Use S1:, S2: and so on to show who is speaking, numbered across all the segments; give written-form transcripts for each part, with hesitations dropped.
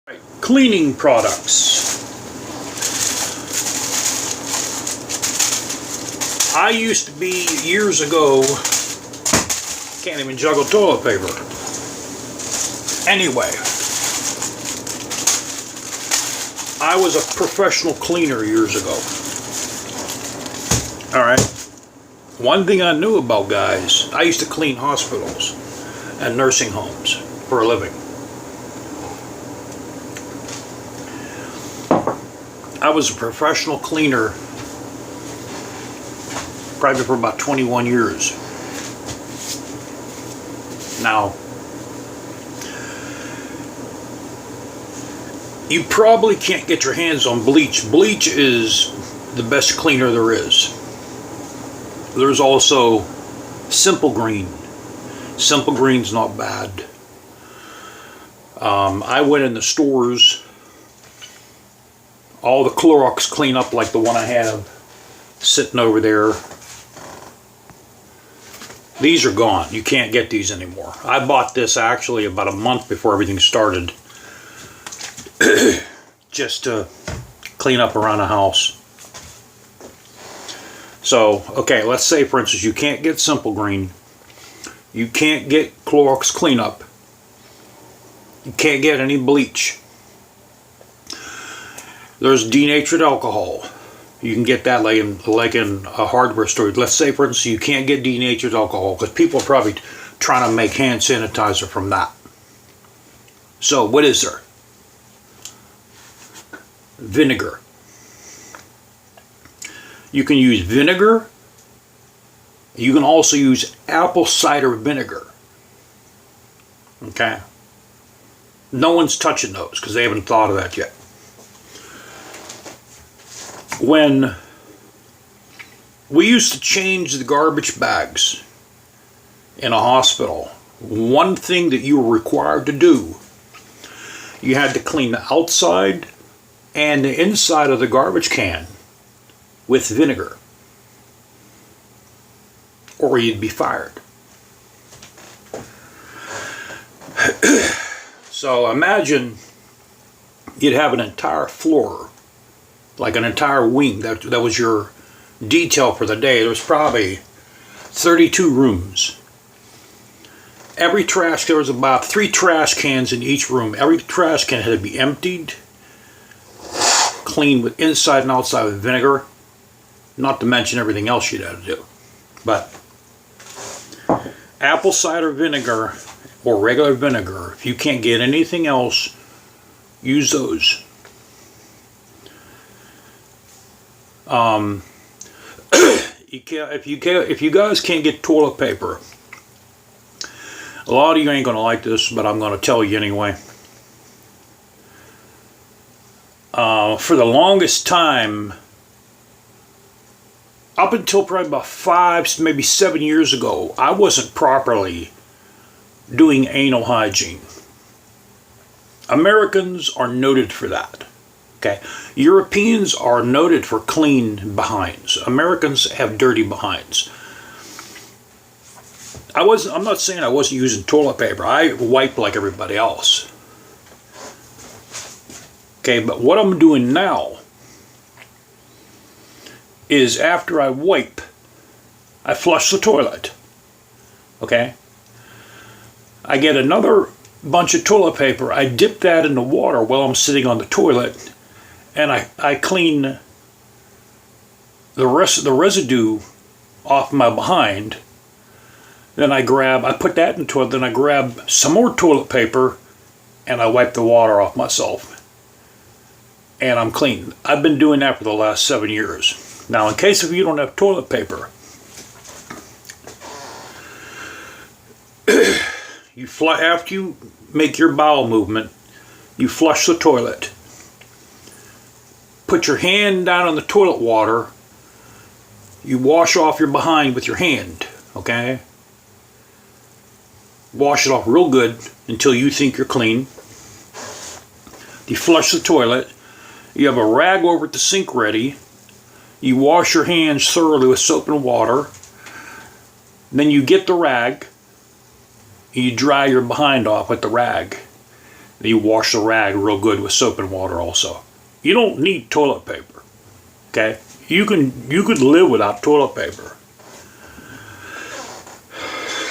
S1: Right, cleaning products. I used to be, years ago, can't even juggle toilet paper. Anyway, I was a professional cleaner years ago. Alright, one thing I knew about, guys, I used to clean hospitals and nursing homes for a living. I was a professional cleaner probably for about 21 years. Now, you probably can't get your hands on bleach. Bleach is the best cleaner there is. There's also Simple Green. Simple Green's not bad. I went in the stores. All the Clorox cleanup, like the one I have sitting over there, these are gone. You can't get these anymore. I bought this actually about a month before everything started just to clean up around the house. So, okay, let's say for instance you can't get Simple Green, you can't get Clorox cleanup, you can't get any bleach. There's denatured alcohol. You can get that like in a hardware store. Let's say, for instance, you can't get denatured alcohol because people are probably trying to make hand sanitizer from that. So, what is there? Vinegar. You can use vinegar. You can also use apple cider vinegar. Okay? No one's touching those because they haven't thought of that yet. When we used to change the garbage bags in a hospital, one thing that you were required to do, you had to clean the outside and the inside of the garbage can with vinegar, or you'd be fired. So imagine you'd have an entire floor, like an entire wing, that was your detail for the day. There was probably 32 rooms. Every trash, there was about 3 trash cans in each room. Every trash can had to be emptied, cleaned with inside and outside with vinegar, not to mention everything else you'd have to do. But apple cider vinegar or regular vinegar, if you can't get anything else, use those. If you guys can't get toilet paper, a lot of you ain't gonna like this, but I'm gonna tell you anyway. For the longest time, up until probably about 5, maybe 7 years ago, I wasn't properly doing anal hygiene. Americans are noted for that. Okay, Europeans are noted for clean behinds. Americans have dirty behinds. I'm not saying I wasn't using toilet paper. I wiped like everybody else. Okay, but what I'm doing now is after I wipe, I flush the toilet. Okay? I get another bunch of toilet paper. I dip that in the water while I'm sitting on the toilet. And I clean the rest of the residue off my behind. Then I put that in the toilet, then I grab some more toilet paper and I wipe the water off myself. And I'm clean. I've been doing that for the last 7 years. Now, in case if you don't have toilet paper, after you make your bowel movement, you flush the toilet. Put your hand down on the toilet water. You wash off your behind with your hand, okay? Wash it off real good until you think you're clean. You flush the toilet. You have a rag over at the sink ready. You wash your hands thoroughly with soap and water. Then you get the rag. You dry your behind off with the rag. And you wash the rag real good with soap and water also. You don't need toilet paper. Okay? You could live without toilet paper.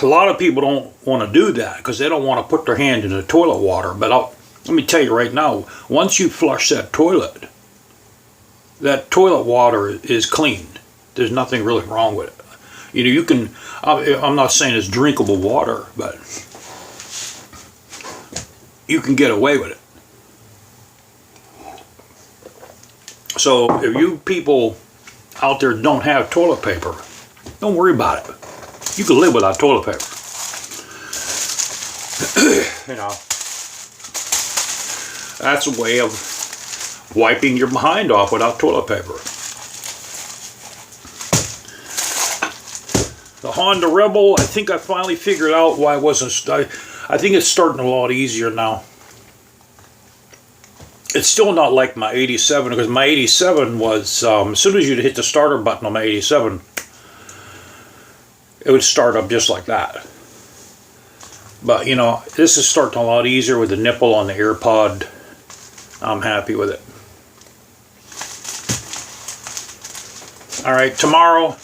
S1: A lot of people don't want to do that because they don't want to put their hand in the toilet water. But let me tell you right now, once you flush that toilet water is clean. There's nothing really wrong with it. You know, you can, I'm not saying it's drinkable water, but you can get away with it. So if you people out there don't have toilet paper, don't worry about it. You can live without toilet paper. You know, that's a way of wiping your behind off without toilet paper. The Honda Rebel, I think I finally figured out why it wasn't. I think it's starting a lot easier now. It's still not like my 87, because my 87 was, as soon as you'd hit the starter button on my 87, it would start up just like that. But, you know, this is starting a lot easier with the nipple on the AirPod. I'm happy with it. Alright, tomorrow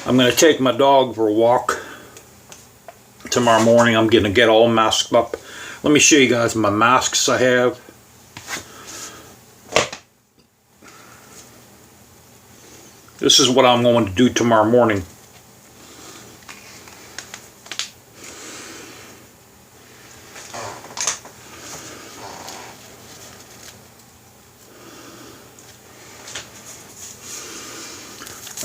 S1: I'm going to take my dog for a walk. Tomorrow morning I'm going to get all masked up. Let me show you guys my masks I have. This is what I'm going to do tomorrow morning.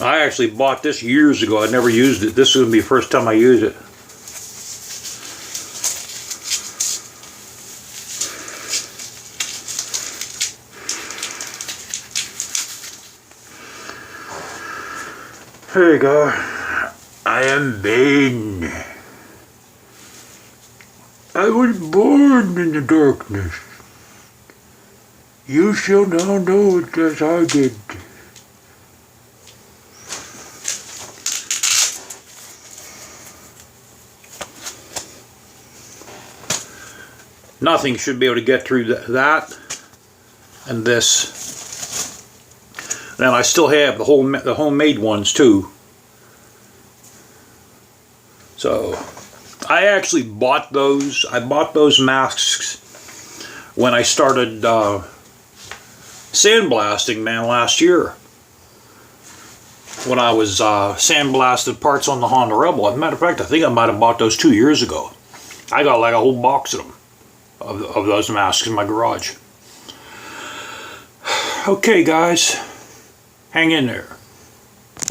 S1: I actually bought this years ago. I never used it. This is going to be the first time I use it. Here you go. I am Bane. I was born in the darkness. You shall now know it as I did. Nothing should be able to get through that and this. Then I still have the homemade ones too. So I actually bought those. I bought those masks when I started sandblasting, man, last year. When I was sandblasted parts on the Honda Rebel. As a matter of fact, I think I might have bought those 2 years ago. I got like a whole box of them. Of those masks in my garage. Okay, guys, hang in there.